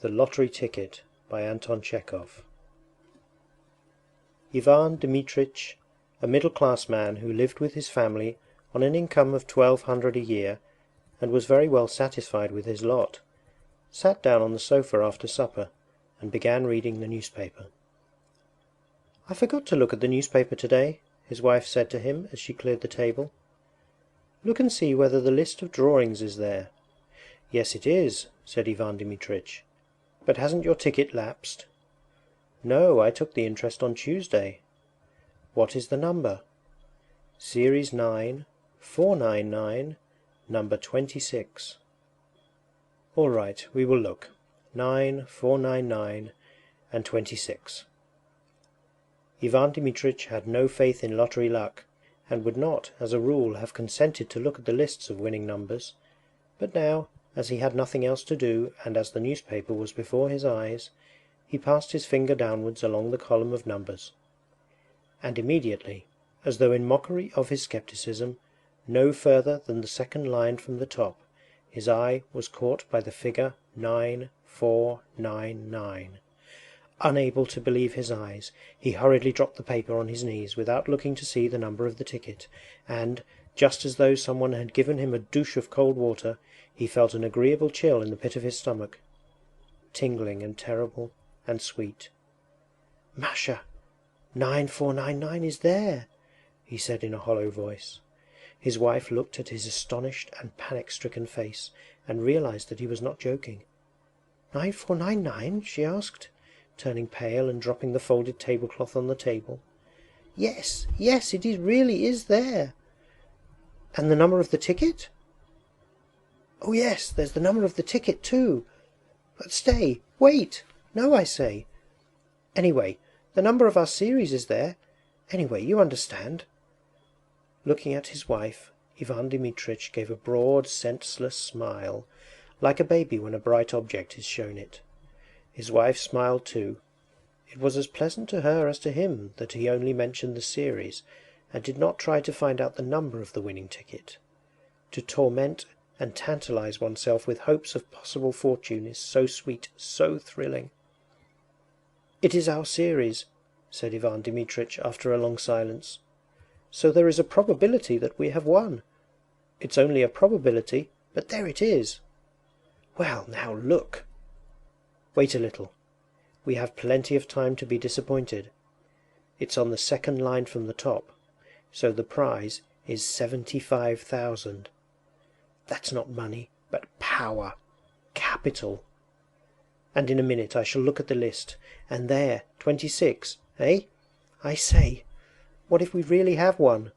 The Lottery Ticket by Anton Chekhov. Ivan Dmitritch, a middle-class man who lived with his family on an income of 1200 a year and was very well satisfied with his lot, sat down on the sofa after supper and began reading the newspaper. "I forgot to look at the newspaper today," his wife said to him as she cleared the table. "Look and see whether the list of drawings is there." "Yes, it is," said Ivan Dmitritch. "But hasn't your ticket lapsed?" "No, I took the interest on Tuesday." "What is the number?" "Series 9, 499, number 26." "All right, we will look. 9, 499 and 26." Ivan Dmitritch had no faith in lottery luck, and would not, as a rule, have consented to look at the lists of winning numbers, but now, as he had nothing else to do and as the newspaper was before his eyes, he passed his finger downwards along the column of numbers. And immediately, as though in mockery of his scepticism, no further than the second line from the top, his eye was caught by the figure 9499. Unable to believe his eyes, he hurriedly dropped the paper on his knees without looking to see the number of the ticket, and, just as though someone had given him a douche of cold water, he felt an agreeable chill in the pit of his stomach, tingling and terrible and sweet. "Masha, 9499 is there," he said in a hollow voice. His wife looked at his astonished and panic-stricken face and realized that he was not joking. "9499?" she asked, turning pale and dropping the folded tablecloth on the table. Yes, it really is there." "And the number of the ticket?" "Oh yes, there's the number of the ticket too. But stay, wait! No, I say! Anyway, the number of our series is there. Anyway, you understand." Looking at his wife, Ivan Dmitritch gave a broad, senseless smile, like a baby when a bright object is shown it. His wife smiled too. It was as pleasant to her as to him that he only mentioned the series, and did not try to find out the number of the winning ticket. To torment and tantalize oneself with hopes of possible fortune is so sweet, so thrilling. "It is our series," said Ivan Dmitritch after a long silence. "So there is a probability that we have won. It's only a probability, but there it is." "Well, now look." "Wait a little. We have plenty of time to be disappointed. It's on the second line from the top, so the prize is 75,000. That's not money, but power, capital. And in a minute I shall look at the list, and there, 26, eh? I say, what if we really have won?"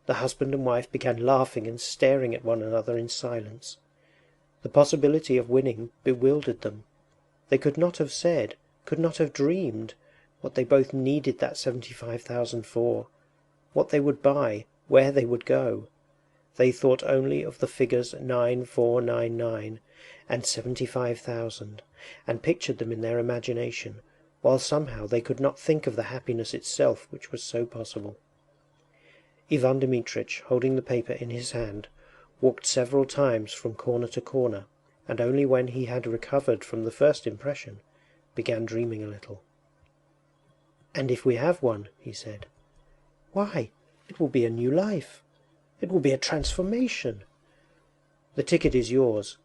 The husband and wife began laughing and staring at one another in silence. The possibility of winning bewildered them. They could not have said, could not have dreamed, what they both needed that 75,000 for, what they would buy, where they would go. They thought only of the figures 9499 and 75,000, and pictured them in their imagination, while somehow they could not think of the happiness itself which was so possible. Ivan Dmitritch, holding the paper in his hand, walked several times from corner to corner, and only when he had recovered from the first impression, began dreaming a little. "And if we have won," he said, "why, it will be a new life. It will be a transformation. The ticket is yours,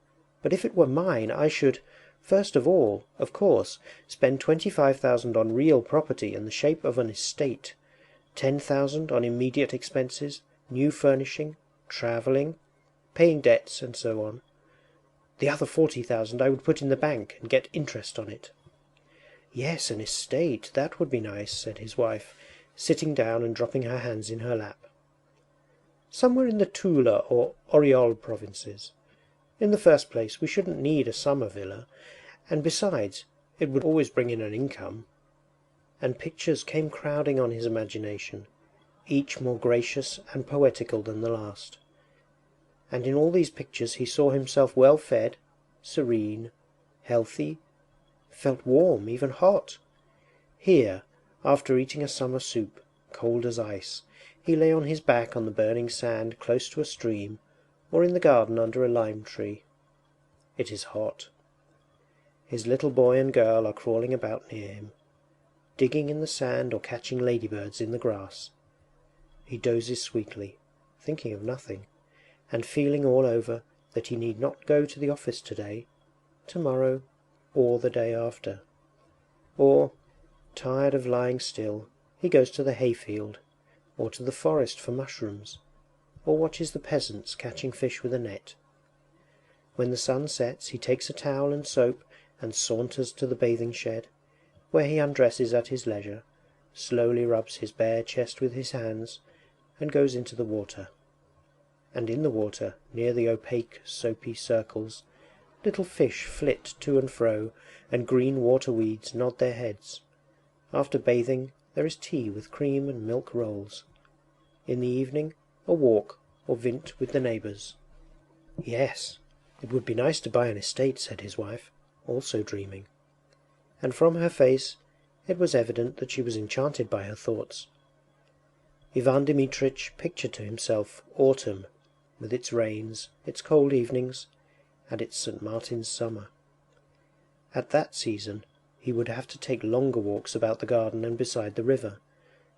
but if it were mine I should, first of all, of course, spend 25,000 on real property in the shape of an estate, 10,000 on immediate expenses, new furnishing, travelling, paying debts, and so on. The other 40,000 I would put in the bank and get interest on it." "Yes, an estate, that would be nice," said his wife, sitting down and dropping her hands in her lap. "Somewhere in the Tula or Oryol provinces. In the first place, we shouldn't need a summer villa, and besides, it would always bring in an income." And pictures came crowding on his imagination, each more gracious and poetical than the last. And in all these pictures he saw himself well fed, serene, healthy, felt warm, even hot. Here, after eating a summer soup, cold as ice, he lay on his back on the burning sand close to a stream, or in the garden under a lime tree. It is hot. His little boy and girl are crawling about near him, digging in the sand or catching ladybirds in the grass. He dozes sweetly, thinking of nothing, and feeling all over that he need not go to the office today, tomorrow, or the day after. Or, tired of lying still, he goes to the hayfield, or to the forest for mushrooms, or watches the peasants catching fish with a net. When the sun sets, he takes a towel and soap and saunters to the bathing shed, where he undresses at his leisure, slowly rubs his bare chest with his hands, and goes into the water. And in the water, near the opaque, soapy circles, little fish flit to and fro, and green water weeds nod their heads. After bathing, there is tea with cream and milk rolls. In the evening, a walk or vint with the neighbours. Yes, it would be nice to buy an estate, said his wife, also dreaming. And from her face it was evident that she was enchanted by her thoughts. Ivan Dmitritch pictured to himself autumn, with its rains, its cold evenings, and its St. Martin's summer. At that season he would have to take longer walks about the garden and beside the river,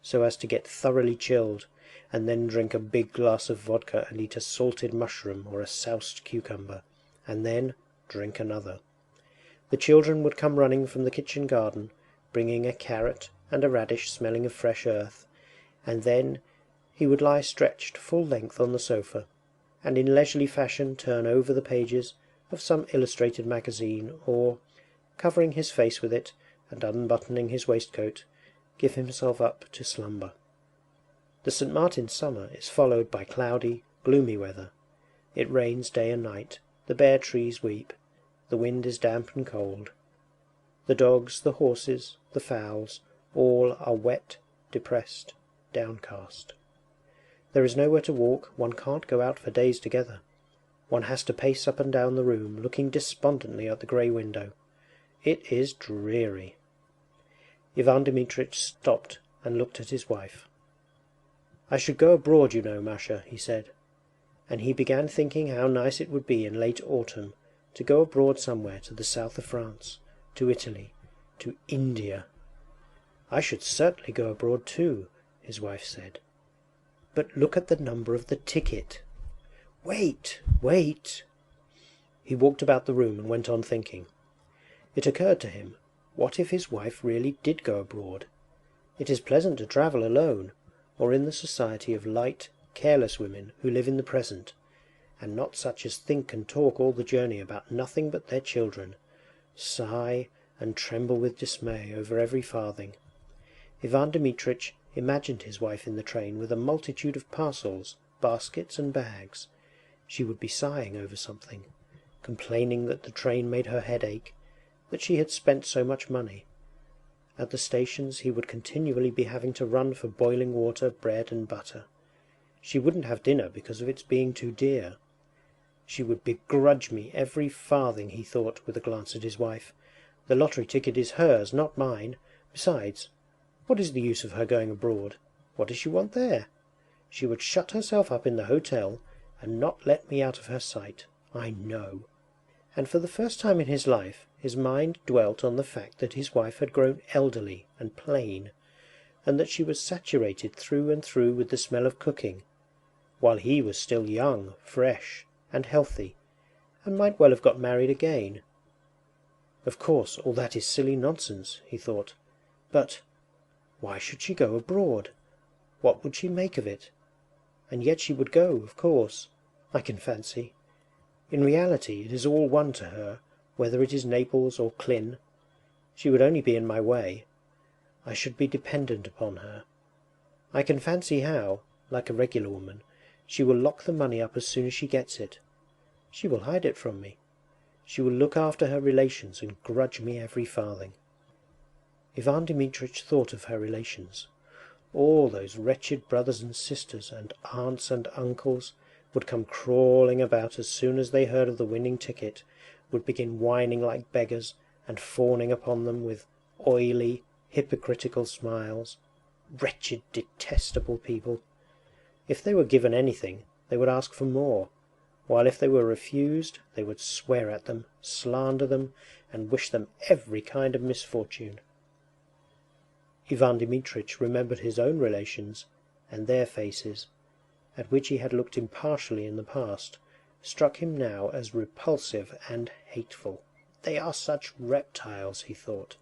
so as to get thoroughly chilled, and then drink a big glass of vodka and eat a salted mushroom or a soused cucumber, and then drink another. The children would come running from the kitchen garden, bringing a carrot and a radish smelling of fresh earth, and then he would lie stretched full length on the sofa, and in leisurely fashion turn over the pages of some illustrated magazine, or, covering his face with it and unbuttoning his waistcoat, give himself up to slumber. The St. Martin's summer is followed by cloudy, gloomy weather. It rains day and night, the bare trees weep, the wind is damp and cold. The dogs, the horses, the fowls, all are wet, depressed, downcast. There is nowhere to walk, one can't go out for days together. One has to pace up and down the room, looking despondently at the grey window. It is dreary. Ivan Dmitritch stopped and looked at his wife. "I should go abroad, you know, Masha," he said, and he began thinking how nice it would be in late autumn to go abroad somewhere to the south of France, to Italy, to India. "I should certainly go abroad too," his wife said. "But look at the number of the ticket." "Wait, wait!" He walked about the room and went on thinking. It occurred to him, what if his wife really did go abroad? It is pleasant to travel alone, or in the society of light, careless women who live in the present, and not such as think and talk all the journey about nothing but their children, sigh and tremble with dismay over every farthing. Ivan Dmitritch imagined his wife in the train with a multitude of parcels, baskets and bags. She would be sighing over something, complaining that the train made her head ache, that she had spent so much money. At the stations he would continually be having to run for boiling water, bread and butter. She wouldn't have dinner because of its being too dear. She would begrudge me every farthing, he thought, with a glance at his wife. The lottery ticket is hers, not mine. Besides, what is the use of her going abroad? What does she want there? She would shut herself up in the hotel and not let me out of her sight, I know. And for the first time in his life his mind dwelt on the fact that his wife had grown elderly and plain, and that she was saturated through and through with the smell of cooking, while he was still young, fresh, and healthy, and might well have got married again. Of course all that is silly nonsense, he thought, but why should she go abroad? What would she make of it? And yet she would go, of course, I can fancy. In reality it is all one to her, whether it is Naples or Klin. She would only be in my way. I should be dependent upon her. I can fancy how, like a regular woman, she will lock the money up as soon as she gets it. She will hide it from me. She will look after her relations and grudge me every farthing. Ivan Dmitritch thought of her relations. All those wretched brothers and sisters and aunts and uncles would come crawling about as soon as they heard of the winning ticket, would begin whining like beggars and fawning upon them with oily, hypocritical smiles. Wretched, detestable people! If they were given anything, they would ask for more, while if they were refused, they would swear at them, slander them, and wish them every kind of misfortune. Ivan Dmitritch remembered his own relations, and their faces, at which he had looked impartially in the past, struck him now as repulsive and hateful. They are such reptiles, he thought.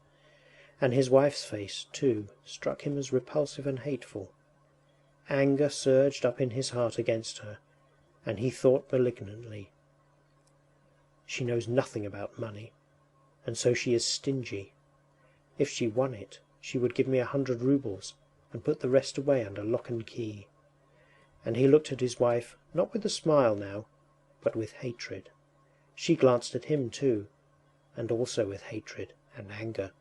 And his wife's face, too, struck him as repulsive and hateful. Anger surged up in his heart against her, and he thought malignantly, "She knows nothing about money, and so she is stingy. If she won it, she would give me 100 roubles, and put the rest away under lock and key." And he looked at his wife, not with a smile now, but with hatred. She glanced at him too, and also with hatred and anger.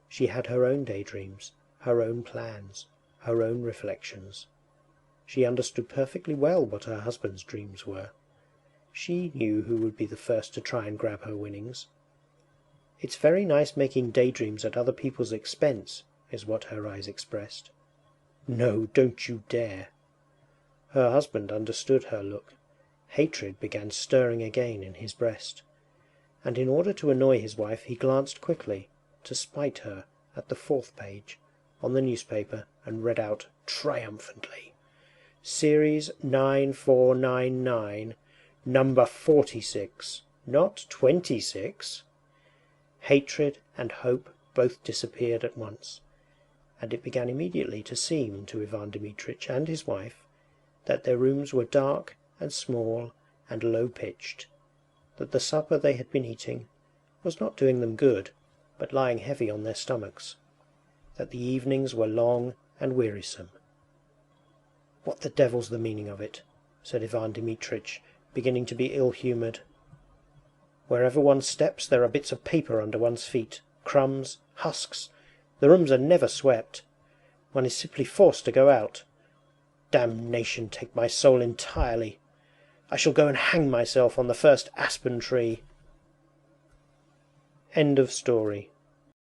She had her own daydreams, her own plans, her own reflections. She understood perfectly well what her husband's dreams were. She knew who would be the first to try and grab her winnings. "It's very nice making daydreams at other people's expense," is what her eyes expressed. "No, don't you dare!" Her husband understood her look. Hatred began stirring again in his breast, and in order to annoy his wife he glanced quickly, to spite her, at the 4th page, on the newspaper, and read out triumphantly, "Series 9499, number 46, not 26." Hatred and hope both disappeared at once, and it began immediately to seem to Ivan Dmitritch and his wife that their rooms were dark and small and low-pitched, that the supper they had been eating was not doing them good, but lying heavy on their stomachs, that the evenings were long and wearisome. "What the devil's the meaning of it?" said Ivan Dmitritch, beginning to be ill-humoured. "Wherever one steps there are bits of paper under one's feet, crumbs, husks. The rooms are never swept. One is simply forced to go out. Damnation take my soul entirely! I shall go and hang myself on the first aspen tree." End of story.